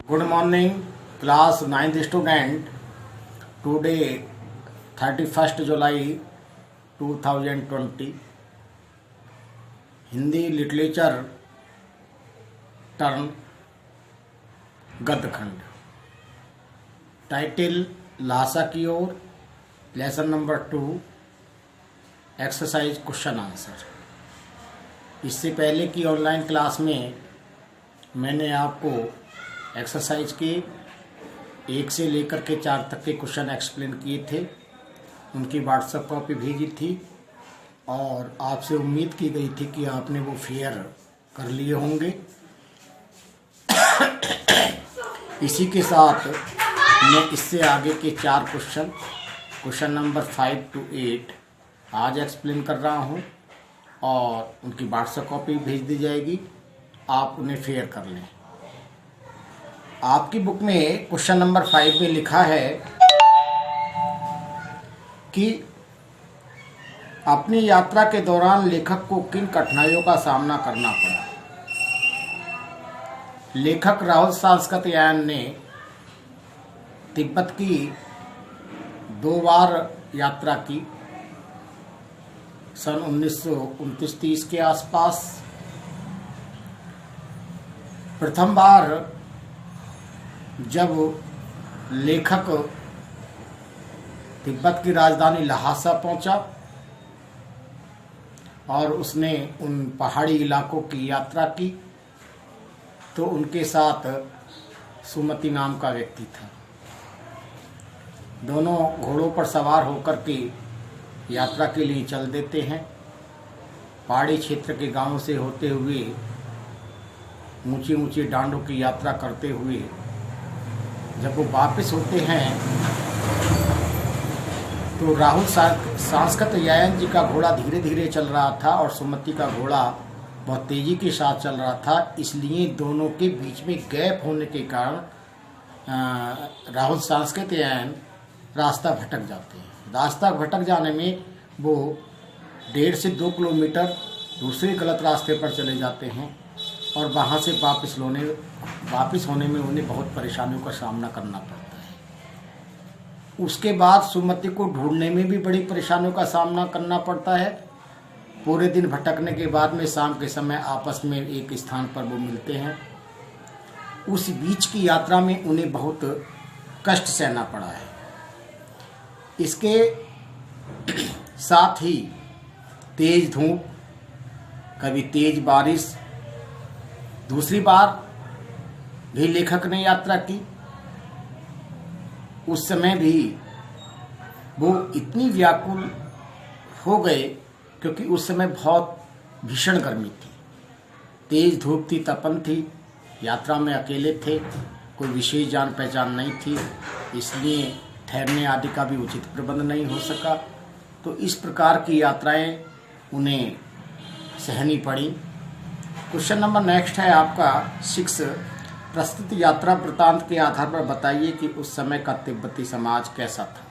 Good morning, class 9th student. Today, 31st July 2020. Hindi literature turn गद्यखंड। Title Lhasa की ओर, lesson number 2, exercise question answer. इससे पहले की ऑनलाइन क्लास में मैंने आपको एक्सरसाइज के 1 से लेकर के 4 तक के क्वेश्चन एक्सप्लेन किए थे, उनकी व्हाट्सएप कॉपी भेजी थी और आपसे उम्मीद की गई थी कि आपने वो शेयर कर लिए होंगे। इसी के साथ मैं इससे आगे के 4 क्वेश्चन नंबर 5 to 8 आज एक्सप्लेन कर रहा हूँ और उनकी व्हाट्सएप कॉपी भेज दी जाएगी, आप उन्हें शेयर कर लें। आपकी बुक में क्वेश्चन नंबर 5 में लिखा है कि अपनी यात्रा के दौरान लेखक को किन कठिनाइयों का सामना करना पड़ा। लेखक राहुल सांस्कृत्यायन ने तिब्बत की 2 बार यात्रा की, सन 1929-30 के आसपास। प्रथम बार जब लेखक तिब्बत की राजधानी लहासा पहुंचा और उसने उन पहाड़ी इलाकों की यात्रा की, तो उनके साथ सुमति नाम का व्यक्ति था। दोनों घोड़ों पर सवार होकर के यात्रा के लिए चल देते हैं। पहाड़ी क्षेत्र के गांवों से होते हुए ऊंची ऊंची डांडों की यात्रा करते हुए जब वो वापस होते हैं तो राहुल सांस्कृत्यायन जी का घोड़ा धीरे धीरे चल रहा था और सुमति का घोड़ा बहुत तेजी के साथ चल रहा था। इसलिए दोनों के बीच में गैप होने के कारण राहुल सांस्कृत्यायन रास्ता भटक जाते हैं। रास्ता भटक जाने में वो 1.5 से 2 किलोमीटर दूसरे गलत रास्ते पर चले जाते हैं और वहाँ से वापस होने में उन्हें बहुत परेशानियों का सामना करना पड़ता है। उसके बाद सुमति को ढूंढने में भी बड़ी परेशानियों का सामना करना पड़ता है। पूरे दिन भटकने के बाद में शाम के समय आपस में एक स्थान पर वो मिलते हैं। उस बीच की यात्रा में उन्हें बहुत कष्ट सहना पड़ा है। इसके साथ ही तेज धूप, कभी तेज बारिश। दूसरी बार भी लेखक ने यात्रा की। उस समय भी वो इतनी व्याकुल हो गए क्योंकि उस समय बहुत भीषण गर्मी थी, तेज धूप थी, तपन थी। यात्रा में अकेले थे, कोई विशेष जान पहचान नहीं थी, इसलिए ठहरने आदि का भी उचित प्रबंध नहीं हो सका। तो इस प्रकार की यात्राएं उन्हें सहनी पड़ी। क्वेश्चन नंबर नेक्स्ट है आपका 6। प्रस्तुत यात्रा वृत्तांत के आधार पर बताइए कि उस समय का तिब्बती समाज कैसा था।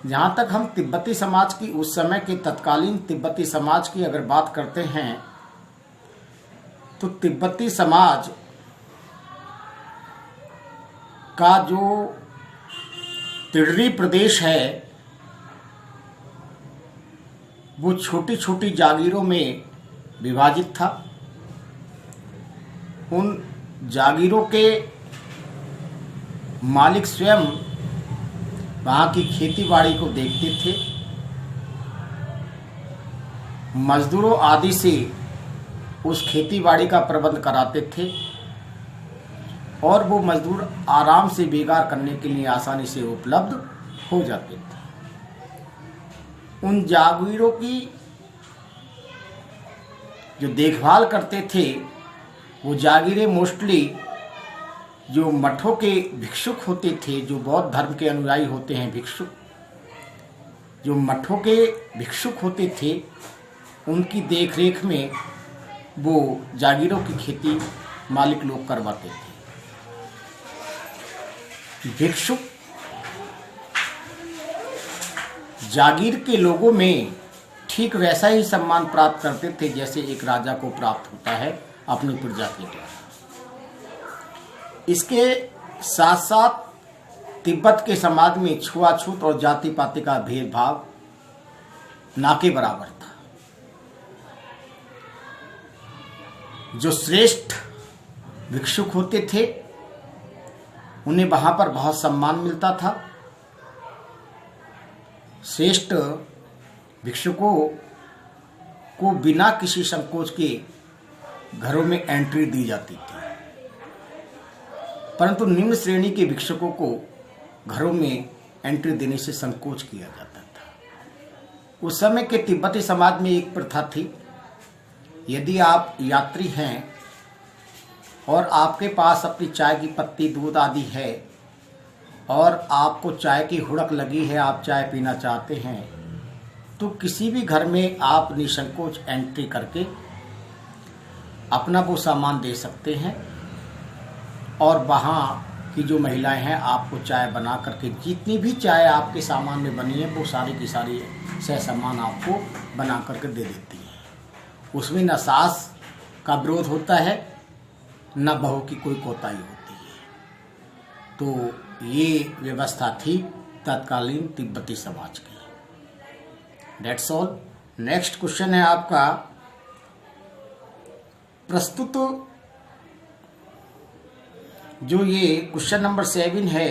जहाँ तक हम तिब्बती समाज की, उस समय के तत्कालीन तिब्बती समाज की अगर बात करते हैं तो तिब्बती समाज का जो तिड़री प्रदेश है वो छोटी छोटी जागीरों में विभाजित था। उन जागीरों के मालिक स्वयं वहाँ की खेती बाड़ी को देखते थे। मजदूरों आदि से उस खेती बाड़ी का प्रबंध कराते थे और वो मजदूर आराम से बेगार करने के लिए आसानी से उपलब्ध हो जाते थे। उन जागीरों की जो देखभाल करते थे वो जागीरें मोस्टली जो मठों के भिक्षुक होते थे, जो बौद्ध धर्म के अनुयायी होते हैं भिक्षुक, जो मठों के भिक्षुक होते थे, उनकी देखरेख में वो जागीरों की खेती मालिक लोग करवाते थे। भिक्षुक जागीर के लोगों में ठीक वैसा ही सम्मान प्राप्त करते थे जैसे एक राजा को प्राप्त होता है अपनी प्रजा के द्वारा। इसके साथ साथ तिब्बत के समाज में छुआछूत और जाति पाति का भेदभाव ना के बराबर था। जो श्रेष्ठ भिक्षुक होते थे उन्हें वहां पर बहुत सम्मान मिलता था। श्रेष्ठ भिक्षुकों को बिना किसी संकोच के घरों में एंट्री दी जाती थी, परंतु निम्न श्रेणी के भिक्षुकों को घरों में एंट्री देने से संकोच किया जाता था। उस समय के तिब्बती समाज में एक प्रथा थी, यदि आप यात्री हैं और आपके पास अपनी चाय की पत्ती, दूध आदि है और आपको चाय की हुड़क लगी है, आप चाय पीना चाहते हैं, तो किसी भी घर में आप निसंकोच एंट्री करके अपना वो सामान दे सकते हैं और वहाँ की जो महिलाएं हैं आपको चाय बना करके, जितनी भी चाय आपके सामान में बनी है वो सारी की सारी सह सामान आपको बना करके दे देती है। उसमें न सास का विरोध होता है न बहू की कोई कोताही होती है। तो ये व्यवस्था थी तत्कालीन तिब्बती समाज की। That's all. नेक्स्ट क्वेश्चन है आपका, प्रस्तुत जो ये क्वेश्चन नंबर 7 है,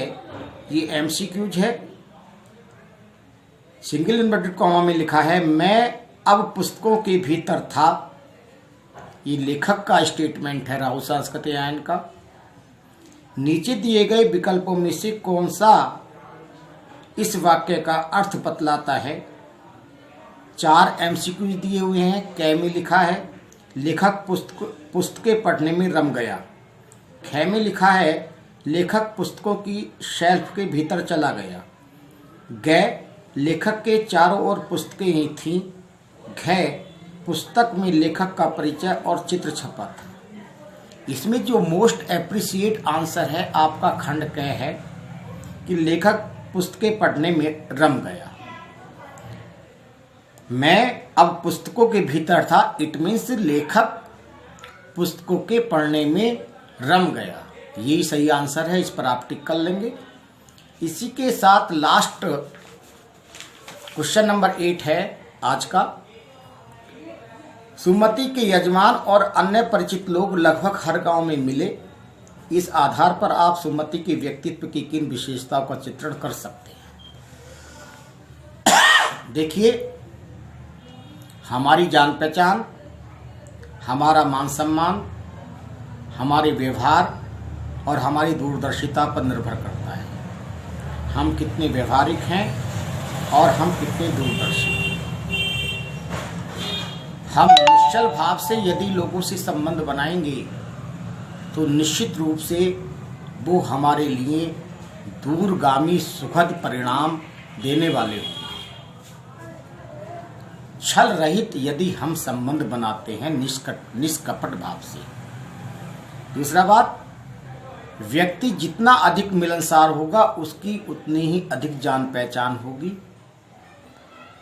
ये MCQs है। सिंगल इन्वर्टेड कॉमा में लिखा है, मैं अब पुस्तकों के भीतर था। ये लेखक का स्टेटमेंट है, राहुल सांस्कृत्यायन का। नीचे दिए गए विकल्पों में से कौन सा इस वाक्य का अर्थ बतलाता है? 4 MCQs दिए हुए हैं। क में लिखा है, लेखक पुस्तकें पढ़ने में रम गया। ख में लिखा है, लेखक पुस्तकों की शेल्फ के भीतर चला गया। ग, लेखक के चारों ओर पुस्तकें ही थीं। घ, पुस्तक में लेखक का परिचय और चित्र छपा था। इसमें जो मोस्ट एप्रिशिएट आंसर है आपका खंड क है कि लेखक पुस्तकें पढ़ने में रम गया। मैं अब पुस्तकों के भीतर था, इट मीन्स लेखक पुस्तकों के पढ़ने में रम गया। यही सही आंसर है, इस पर आप टिक कर लेंगे। इसी के साथ लास्ट क्वेश्चन नंबर 8 है आज का। सुमति के यजमान और अन्य परिचित लोग लगभग हर गांव में मिले। इस आधार पर आप सुमति के व्यक्तित्व की किन विशेषताओं का चित्रण कर सकते हैं? देखिए, हमारी जान पहचान, हमारा मान सम्मान, हमारे व्यवहार और हमारी दूरदर्शिता पर निर्भर करता है। हम कितने व्यवहारिक हैं और हम कितने दूरदर्शी हैं। हम निश्चल भाव से यदि लोगों से संबंध बनाएंगे तो निश्चित रूप से वो हमारे लिए दूरगामी सुखद परिणाम देने वाले होंगे। छल रहित यदि हम संबंध बनाते हैं निष्कपट भाव से। दूसरा बात, व्यक्ति जितना अधिक मिलनसार होगा उसकी उतनी ही अधिक जान पहचान होगी,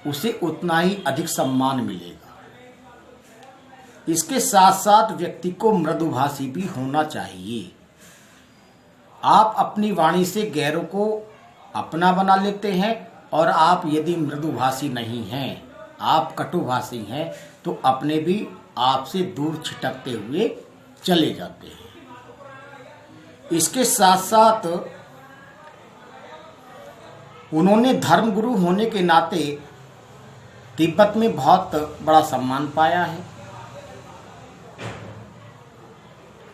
उसे उतना ही अधिक सम्मान मिलेगा। इसके साथ साथ व्यक्ति को मृदुभाषी भी होना चाहिए। आप अपनी वाणी से गैरों को अपना बना लेते हैं और आप यदि मृदुभाषी नहीं हैं, आप कटुभाषी हैं, तो अपने भी आपसे दूर छिटकते हुए चले जाते हैं। इसके साथ साथ उन्होंने धर्मगुरु होने के नाते तिब्बत में बहुत बड़ा सम्मान पाया है।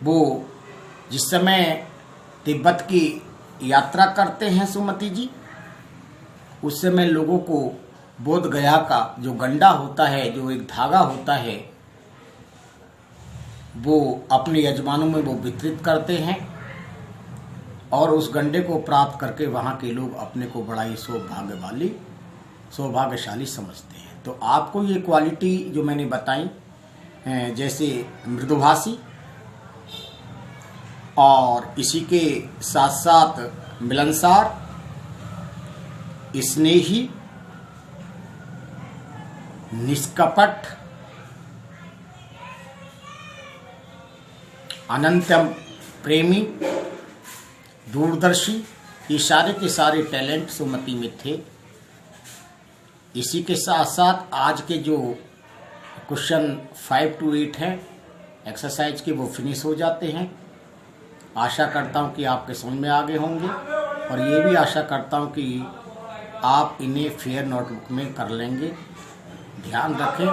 वो जिस समय तिब्बत की यात्रा करते हैं सुमति जी, उस समय लोगों को बोध गया का जो गंडा होता है, जो एक धागा होता है, वो अपने यजमानों में वो वितरित करते हैं और उस गंडे को प्राप्त करके वहाँ के लोग अपने को बड़ा ही सौभाग्यशाली समझते हैं। तो आपको ये क्वालिटी जो मैंने बताई, जैसे मृदुभाषी और इसी के साथ साथ मिलनसार, स्नेही, निष्कपट, अनंतम प्रेमी दूरदर्शी, ये सारे के सारे टैलेंट सुमति में थे। इसी के साथ साथ आज के जो क्वेश्चन 5 to 8 हैं एक्सरसाइज के, वो फिनिश हो जाते हैं। आशा करता हूँ कि आपके समझ में आ गए होंगे, और ये भी आशा करता हूँ कि आप इन्हें फेयर नोटबुक में कर लेंगे। ध्यान रखें,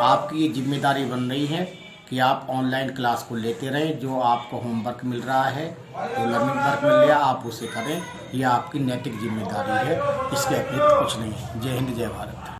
आपकी ये जिम्मेदारी बन रही है कि आप ऑनलाइन क्लास को लेते रहें। जो आपको होमवर्क मिल रहा है, जो लर्निंग वर्क मिल रहा है, आप उसे करें। यह आपकी नैतिक जिम्मेदारी है, इसके अतिरिक्त कुछ नहीं। जय हिंद, जय भारत।